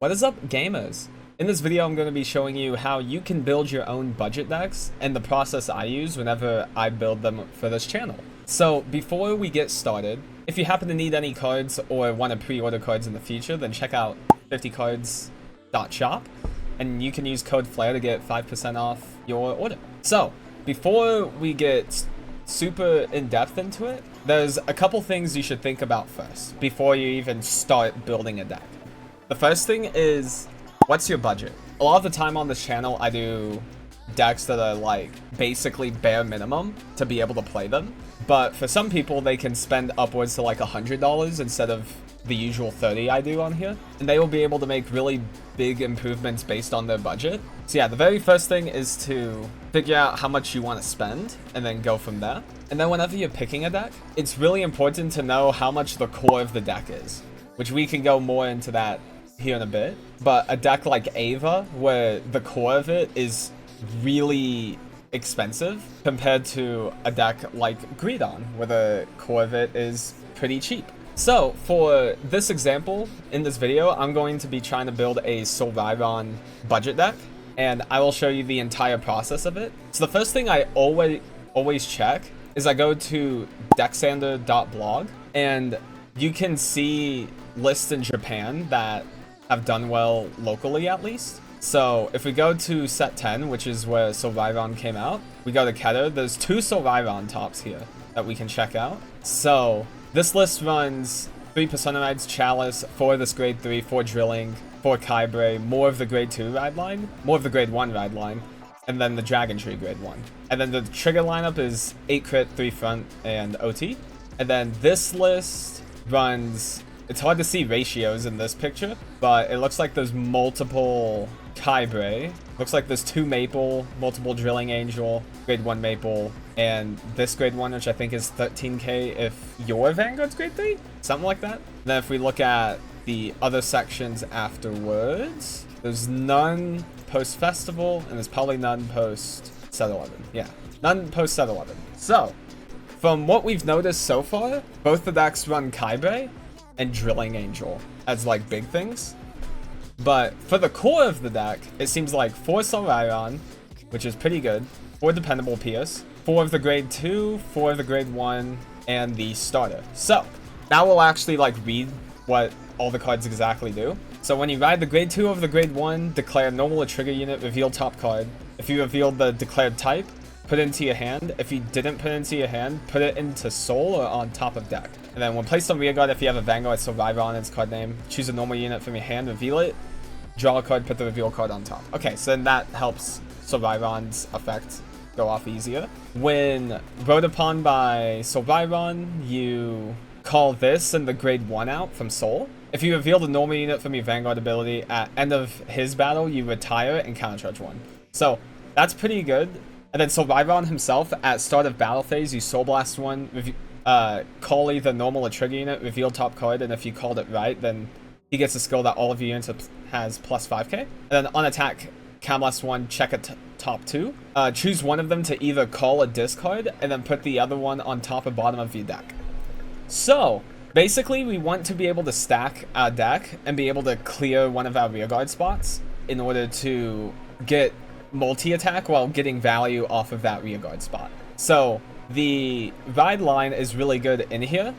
What is up, gamers? In this video, I'm going to be showing you how you can build your own budget decks and the process I use whenever I build them for this channel. So before we get started, if you happen to need any cards or want to pre-order cards in the future, then check out 50cards.shop and you can use code FLAIR to get 5% off your order. So before we get super in-depth into it, there's a couple things you should think about first before you even start building a deck. The first thing is, what's your budget? A lot of the time on this channel, I do decks that are like basically bare minimum to be able to play them. But for some people, they can spend upwards to like $100 instead of the usual 30 I do on here. And they will be able to make really big improvements based on their budget. So yeah, the very first thing is to figure out how much you want to spend and then go from there. And then whenever you're picking a deck, it's really important to know how much the core of the deck is, which we can go more into that here in a bit. But a deck like Ava, where the core of it is really expensive compared to a deck like Greedon, where the core of it is pretty cheap. So for this example in this video, I'm going to be trying to build a Solviron budget deck, and I will show you the entire process of it. So the first thing I always check is I go to decksander.blog, and you can see lists in Japan that have done well locally, at least. So if we go to set 10, which is where Solviron came out, we go to Keter. There's 2 Solviron tops here that we can check out. So this list runs 3 Personarides, Chalice, 4 of this grade 3, 4 Drilling, 4 Kybre, more of the grade 2 ride line, more of the grade 1 ride line, and then the Dragon Tree grade 1. And then the trigger lineup is 8 crit, 3 front, and OT. And then this list runs, it's hard to see ratios in this picture, but it looks like there's multiple Kybre. Looks like there's 2 Maple, multiple Drilling Angel, grade 1 Maple, and this grade 1, which I think is 13k if your Vanguard's grade 3? Something like that. Then if we look at the other sections afterwards, there's none post-Festival, and there's probably none post-Set 11. Yeah, none post-Set 11. So, from what we've noticed so far, both the decks run Kybre and Drilling Angel as like big things. But for the core of the deck, it seems like 4 Solviron, which is pretty good, 4 Dependable Pierce, 4 of the grade 2, 4 of the grade 1, and the starter. So now we'll actually like read what all the cards exactly do. So when you ride the grade 2 of the grade 1, declare normal a trigger unit, reveal top card. If you revealed the declared type, put it into your hand. If you didn't put it into your hand, put it into soul or on top of deck. And then when placed on rearguard, if you have a Vanguard Solviron in its card name, choose a normal unit from your hand, reveal it, draw a card, put the reveal card on top. Okay, so then that helps Solviron's effect go off easier. When wrote upon by Solviron, you call this and the grade 1 out from soul. If you reveal the normal unit from your Vanguard ability at end of his battle, you retire it and countercharge 1. So that's pretty good. And then Solviron himself, at start of battle phase, you Soul Blast 1, call either normal or trigger unit, reveal top card, and if you called it right, then he gets a skill that all of your units has plus 5k. And then on attack, Cam Blast 1, check a top 2. Choose one of them to either call or discard, and then put the other one on top or bottom of your deck. So, basically, we want to be able to stack our deck and be able to clear one of our rearguard spots in order to get multi-attack while getting value off of that rearguard spot. So the ride line is really good in here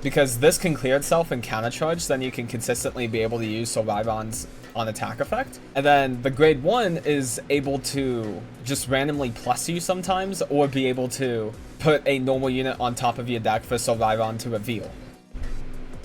because this can clear itself and countercharge, then you can consistently be able to use Solviron's on attack effect. And then the grade 1 is able to just randomly plus you sometimes, or be able to put a normal unit on top of your deck for Solviron to reveal.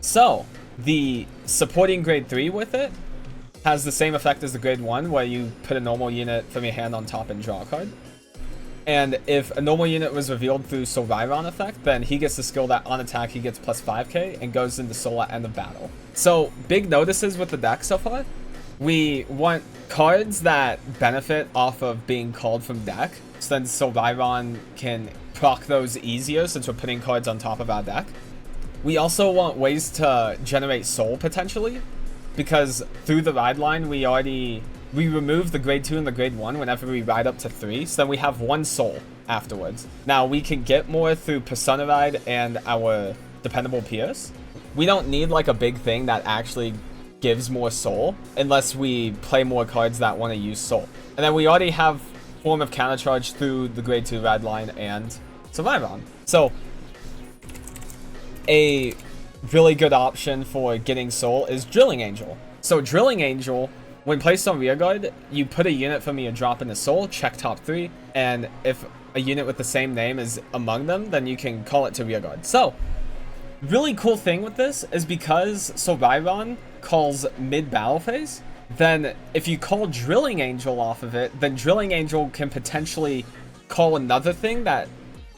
So the supporting grade 3 with it has the same effect as the grade 1, where you put a normal unit from your hand on top and draw a card. And if a normal unit was revealed through Solviron effect, then he gets the skill that on attack he gets plus 5k and goes into soul at end of battle. So big notices with the deck so far. We want cards that benefit off of being called from deck, so then Solviron can proc those easier since we're putting cards on top of our deck. We also want ways to generate soul potentially, because through the ride line, we remove the grade 2 and the grade 1 whenever we ride up to 3, so then we have 1 soul afterwards. Now, we can get more through Personaride and our Dependable Pierce. We don't need like a big thing that actually gives more soul unless we play more cards that want to use soul. And then we already have form of countercharge through the grade 2 red line and Survivon. So a really good option for getting soul is Drilling Angel. So Drilling Angel, when placed on rearguard, you put a unit from your drop into soul, check top 3, and if a unit with the same name is among them, then you can call it to rearguard. So really cool thing with this is because Survivon calls mid-battle phase, then if you call Drilling Angel off of it, then Drilling Angel can potentially call another thing that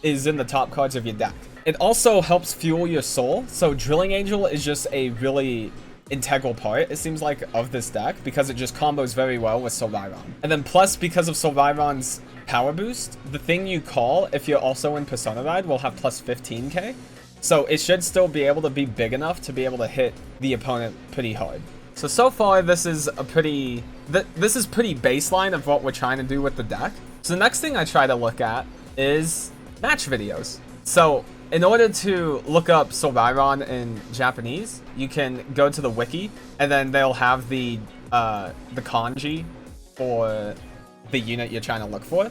is in the top cards of your deck. It also helps fuel your soul, so Drilling Angel is just a really integral part, it seems like, of this deck because it just combos very well with Survivon. And then plus, because of Survivon's power boost, the thing you call if you're also in Persona Ride will have plus 15k. So it should still be able to be big enough to be able to hit the opponent pretty hard. So far this is a pretty baseline of what we're trying to do with the deck. So the next thing I try to look at is match videos. So in order to look up Survivon in Japanese, you can go to the wiki, and then they'll have the kanji for the unit you're trying to look for.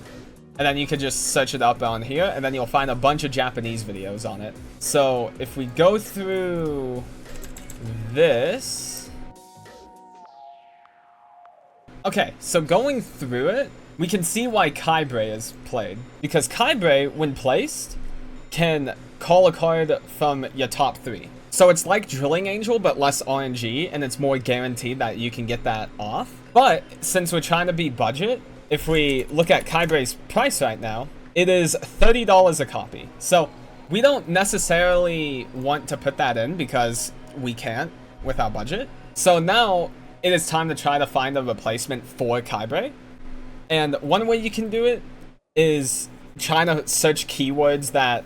And then you can just search it up on here, and then you'll find a bunch of Japanese videos on it. So if we go through this... Okay, so going through it, we can see why Kybre is played. Because Kybre, when placed, can call a card from your top 3. So it's like Drilling Angel, but less RNG, and it's more guaranteed that you can get that off. But since we're trying to be budget, if we look at Kybre's price right now, it is $30 a copy. So we don't necessarily want to put that in because we can't with our budget. So now it is time to try to find a replacement for Kybre. And one way you can do it is trying to search keywords that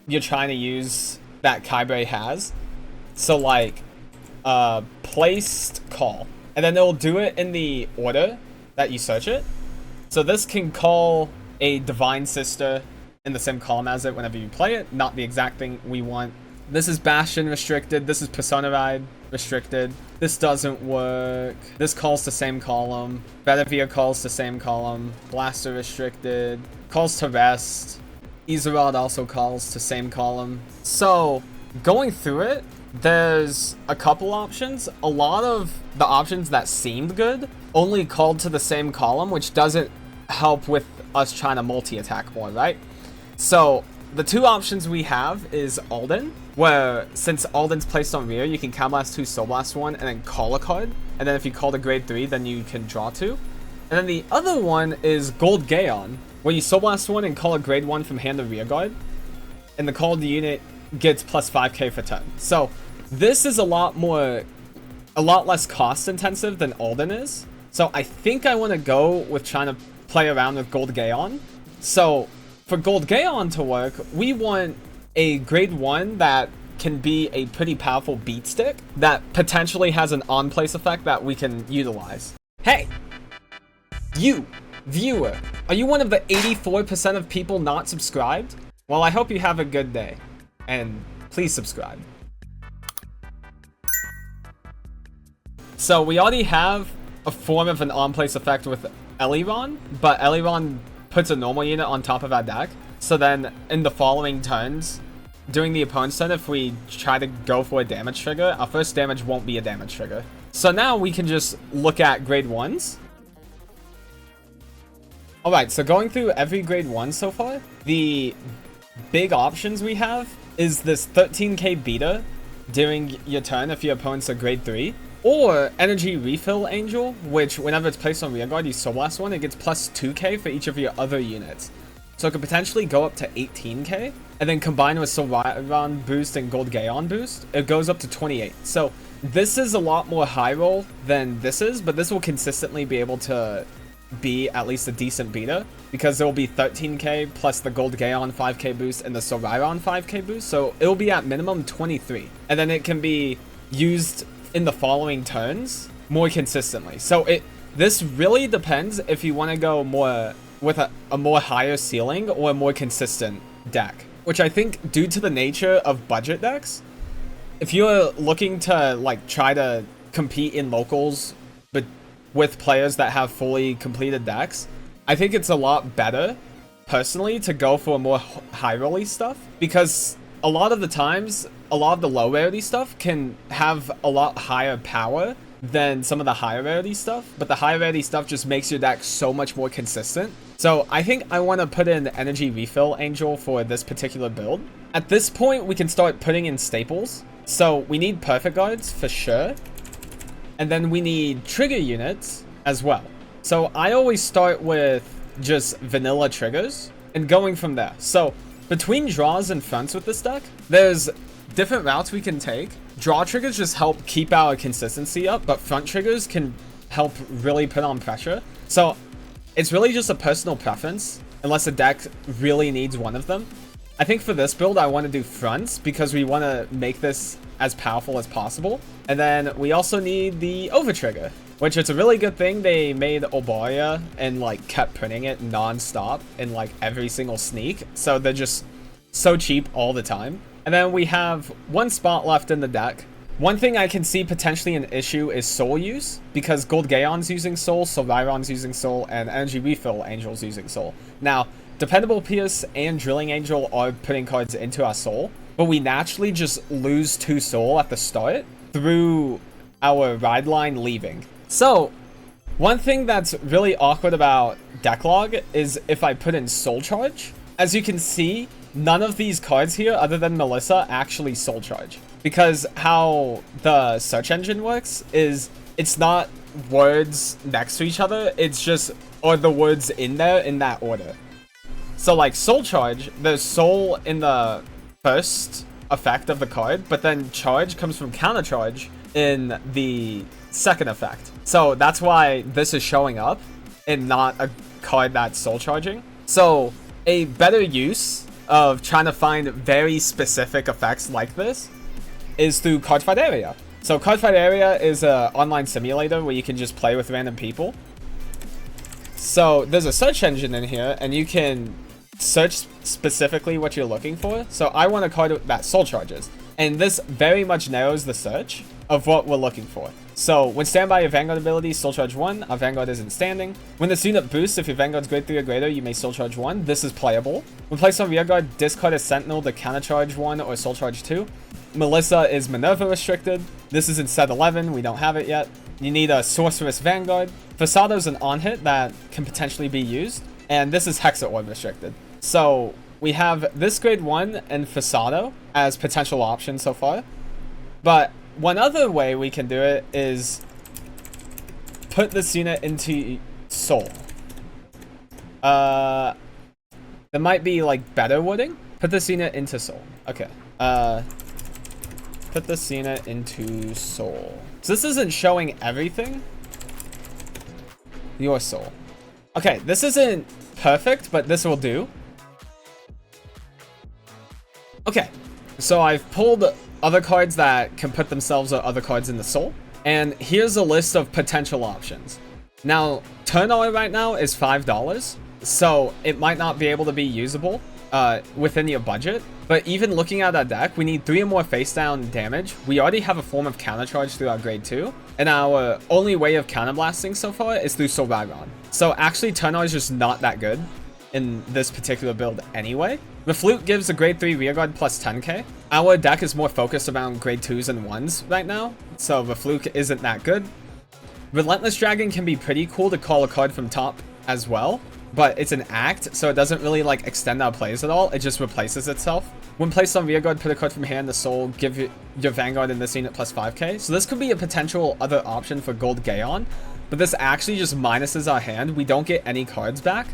you're trying to use that Kybre has. So like placed call, and then it'll do it in the order that you search it. So this can call a Divine Sister in the same column as it whenever you play it, not the exact thing we want. This is Bastion restricted, this is Persona Ride restricted, this doesn't work, this calls to same column, Bedivere calls to same column, Blaster restricted, calls to rest, Izarod also calls to same column. So going through it, there's a couple options. A lot of the options that seemed good only called to the same column, which doesn't help with us trying to multi-attack more, right? So the two options we have is Alden, where since Alden's placed on rear, you can Counterblast 2, Soul Blast 1, and then call a card. And then if you call a grade 3, then you can draw 2. And then the other one is Gold Gaon, where you Soul Blast 1 and call a grade 1 from hand to rear guard. And the called unit gets plus 5k for turn. So this is a lot less cost intensive than Alden is. So I think I want to go with trying to play around with Gold Gaon. So for Gold Gaon to work, we want a grade 1 that can be a pretty powerful beat stick that potentially has an on-place effect that we can utilize. Hey! You, viewer, are you one of the 84% of people not subscribed? Well, I hope you have a good day, and please subscribe. So we already have a form of an on-place effect with Eliron, but Eliron puts a normal unit on top of our deck. So then in the following turns, during the opponent's turn, if we try to go for a damage trigger, our first damage won't be a damage trigger. So now we can just look at grade 1s. Alright, so going through every grade 1 so far, the big options we have is this 13k beta during your turn if your opponent's a grade 3, or Energy Refill Angel, which whenever it's placed on rearguard, you Soul Blast 1, it gets plus 2k for each of your other units. So it could potentially go up to 18k, and then combined with Survivon boost and Gold Gaon boost, it goes up to 28. So this is a lot more high roll than this is, but this will consistently be able to be at least a decent beta, because there will be 13k plus the Gold Gaon 5k boost and the Survivon 5k boost, so it will be at minimum 23. And then it can be used in the following turns more consistently. So this really depends if you want to go more with a more higher ceiling or a more consistent deck, which I think due to the nature of budget decks, if you're looking to like try to compete in locals, but with players that have fully completed decks, I think it's a lot better, personally, to go for more high rolly stuff, because a lot of the times, a lot of the low rarity stuff can have a lot higher power than some of the higher rarity stuff, but the high rarity stuff just makes your deck so much more consistent. So I think I want to put in Energy Refill Angel for this particular build. At this point, we can start putting in staples. So we need Perfect Guards for sure. And then we need trigger units as well. So I always start with just vanilla triggers and going from there. So between draws and fronts with this deck, there's different routes we can take. Draw triggers just help keep our consistency up, but front triggers can help really put on pressure. So it's really just a personal preference, unless a deck really needs one of them. I think for this build, I want to do fronts because we want to make this as powerful as possible. And then we also need the over trigger, which is a really good thing. They made Obaria and like kept printing it non-stop in like every single sneak. So they're just so cheap all the time. And then we have one spot left in the deck. One thing I can see potentially an issue is soul use, because Gold Gaon's using soul, Solviron's using soul, and Energy Refill Angel's using soul. Now, Dependable Pierce and Drilling Angel are putting cards into our soul, but we naturally just lose 2 soul at the start through our ride line leaving. So, one thing that's really awkward about Decklog is if I put in Soul Charge. As you can see, none of these cards here, other than Melissa, actually Soul Charge. Because how the search engine works is it's not words next to each other, it's just, or the words in there in that order. So like Soul Charge, there's Soul in the first effect of the card, but then Charge comes from Counter Charge in the second effect. So that's why this is showing up and not a card that's Soul Charging. So a better use of trying to find very specific effects like this is through Cardfight Area. So Cardfight Area is an online simulator where you can just play with random people. So there's a search engine in here, and you can search specifically what you're looking for. So I want a card that soul charges, and this very much narrows the search of what we're looking for. So when stand by your Vanguard ability, soul charge 1, our Vanguard isn't standing. When this unit boosts, if your Vanguard's grade 3 or greater, you may soul charge 1. This is playable. When placed on rearguard, discard a Sentinel to counter charge 1 or soul charge 2. Melissa is Minerva restricted. This is in set 11, we don't have it yet. You need a Sorceress Vanguard. Fasado's an on-hit that can potentially be used. And this is Hexa Orb restricted. So we have this grade 1 and Fasado as potential options so far. But one other way we can do it is put this unit into Soul. There might be like better wording. Put this unit into Soul. Okay. Put this unit into Soul. So this isn't showing everything. Your Soul. Okay, this isn't perfect, but this will do. Okay, so I've pulled other cards that can put themselves or other cards in the Soul. And here's a list of potential options. Now, turn on right now is $5, so it might not be able to be usable within your budget. But even looking at our deck, we need 3 or more face down damage. We already have a form of counter charge through our grade 2. And our only way of counter blasting so far is through Solviron. So actually, turn on is just not that good in this particular build anyway. Reflute gives a grade 3 rearguard plus 10k. Our deck is more focused around grade 2s and 1s right now, so Reflute isn't that good. Relentless Dragon can be pretty cool to call a card from top as well, but it's an act, so it doesn't really like extend our plays at all. It just replaces itself. When placed on rearguard, put a card from hand to Soul, give your Vanguard in this unit plus 5k. So this could be a potential other option for Gold Gaon, but this actually just minuses our hand. We don't get any cards back,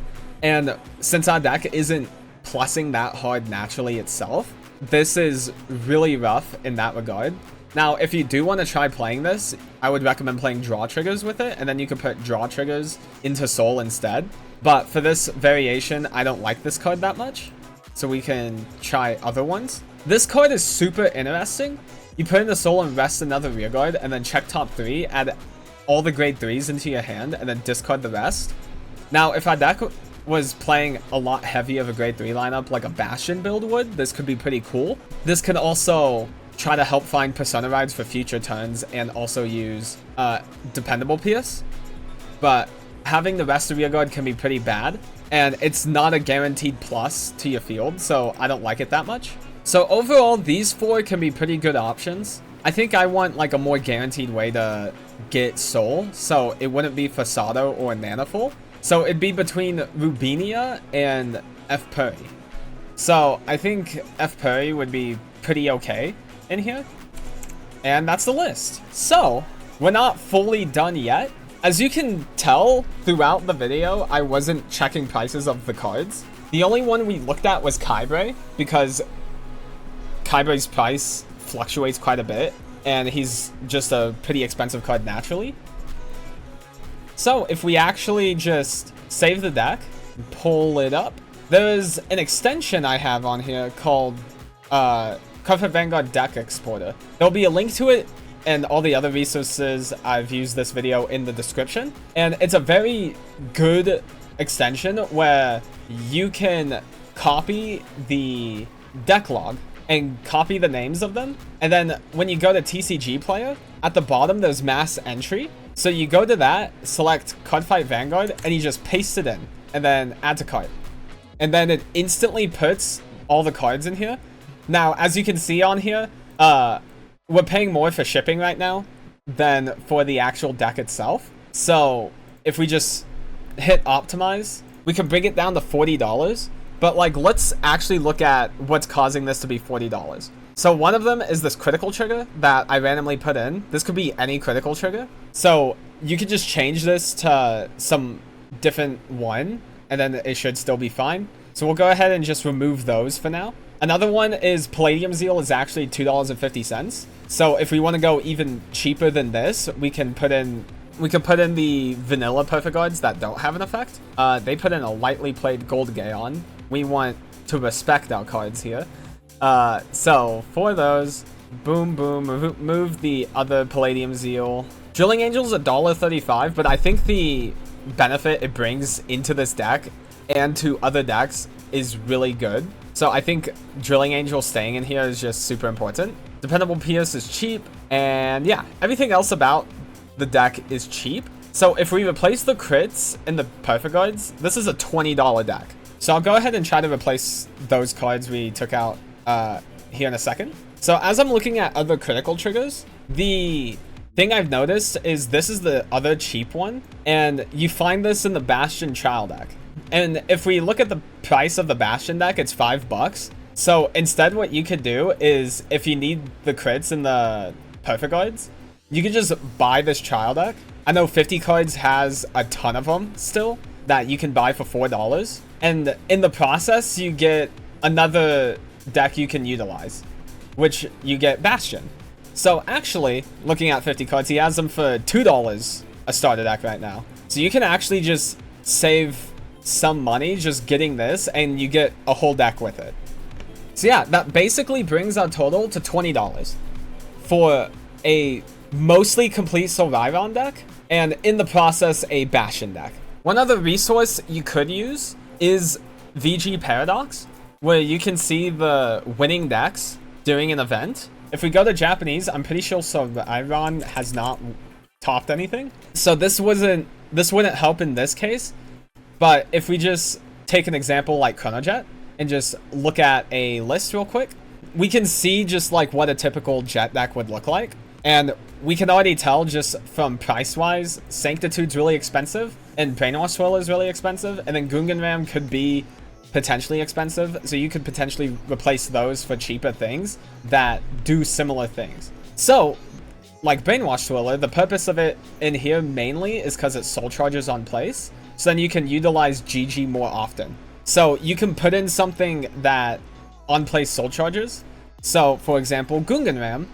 and since our deck isn't plussing that hard naturally itself, this is really rough in that regard. Now, if you do want to try playing this, I would recommend playing draw triggers with it, and then you can put draw triggers into Soul instead. But for this variation, I don't like this card that much, so we can try other ones. This card is super interesting. You put in the Soul and rest another rearguard, and then check top 3, add all the grade 3s into your hand, and then discard the rest. Now, if our deck was playing a lot heavy of a grade 3 lineup like a Bastion build would, this could be pretty cool. This could also try to help find Persona rides for future turns and also use dependable PS. But having the rest of rear guard can be pretty bad, and it's not a guaranteed plus to your field, so I don't like it that much. So overall, these 4 can be pretty good options. I think I want like a more guaranteed way to get Soul, so it wouldn't be Fasado or Nanoful. So it'd be between Rubinia and F. Puri. So I think F. Puri would be pretty okay in here. And that's the list. So we're not fully done yet. As you can tell throughout the video, I wasn't checking prices of the cards. The only one we looked at was Kybre, because Kybre's price fluctuates quite a bit, and he's just a pretty expensive card naturally. So if we actually just save the deck, pull it up, there's an extension I have on here called Cardfight Vanguard Deck Exporter. There'll be a link to it and all the other resources I've used this video in the description. And it's a very good extension where you can copy the deck log and copy the names of them. And then when you go to TCG Player, at the bottom there's mass entry. So you go to that, select Cardfight Vanguard, and you just paste it in, and then add to cart. And then it instantly puts all the cards in here. Now, as you can see on here, we're paying more for shipping right now than for the actual deck itself. So if we just hit optimize, we can bring it down to $40. But like, let's actually look at what's causing this to be $40. So one of them is this critical trigger that I randomly put in. This could be any critical trigger. So you could just change this to some different one, and then it should still be fine. So we'll go ahead and just remove those for now. Another one is Palladium Zeal is actually $2.50. So if we want to go even cheaper than this, we can put in the vanilla perfect guards that don't have an effect. They put in a lightly played Gold Gaon. We want to respect our cards here. So for those, boom, boom, move the other Palladium Zeal. Drilling Angel's $1.35, but I think the benefit it brings into this deck and to other decks is really good. So I think Drilling Angel staying in here is just super important. Dependable PS is cheap, and yeah, everything else about the deck is cheap. So if we replace the crits and the perfect guards, this is a $20 deck. So I'll go ahead and try to replace those cards we took out here in a second. So as I'm looking at other critical triggers, the thing I've noticed is this is the other cheap one, and you find this in the Bastion trial deck. And if we look at the price of the Bastion deck, it's $5. So instead what you could do is, if you need the crits and the perfect guards, you can just buy this trial deck. I know 50 cards has a ton of them still that you can buy for $4. And in the process, you get another deck you can utilize, which you get Bastion. So actually, looking at 50 cards, he has them for $2 a starter deck right now. So you can actually just save some money just getting this, and you get a whole deck with it. So yeah, that basically brings our total to $20 for a mostly complete Solviron deck, and in the process, a Bastion deck. One other resource you could use is VG Paradox, where you can see the winning decks during an event. If we go to Japanese, I'm pretty sure Solviron has not topped anything. So this wouldn't help in this case. But if we just take an example like Chronojet and just look at a list real quick, we can see just like what a typical Jet deck would look like. And we can already tell just from price-wise, Sanctitude's really expensive, and Brainwash Swirler is really expensive, and then Gungan Ram could be potentially expensive, so you could potentially replace those for cheaper things that do similar things. So, like Brainwash Swirler, the purpose of it in here mainly is because it soul charges on place, so then you can utilize GG more often. So you can put in something that on-place soul charges. So, for example, Gungan Ram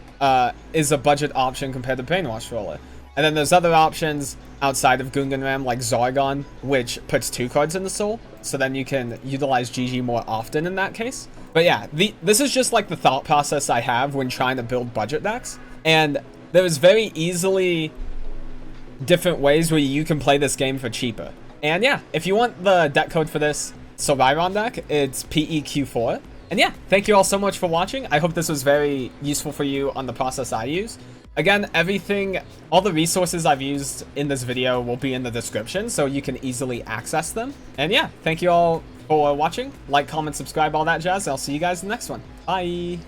is a budget option compared to Brainwash Roller. And then there's other options outside of Gungan Ram, like Zargon, which puts 2 cards in the soul. So then you can utilize GG more often in that case. But yeah, this is just like the thought process I have when trying to build budget decks. And there's very easily different ways where you can play this game for cheaper. And yeah, if you want the deck code for this Solviron deck, it's PEQ4. And yeah, thank you all so much for watching. I hope this was very useful for you on the process I use. Again, everything, all the resources I've used in this video will be in the description, so you can easily access them. And yeah, thank you all for watching. Like, comment, subscribe, all that jazz. I'll see you guys in the next one. Bye.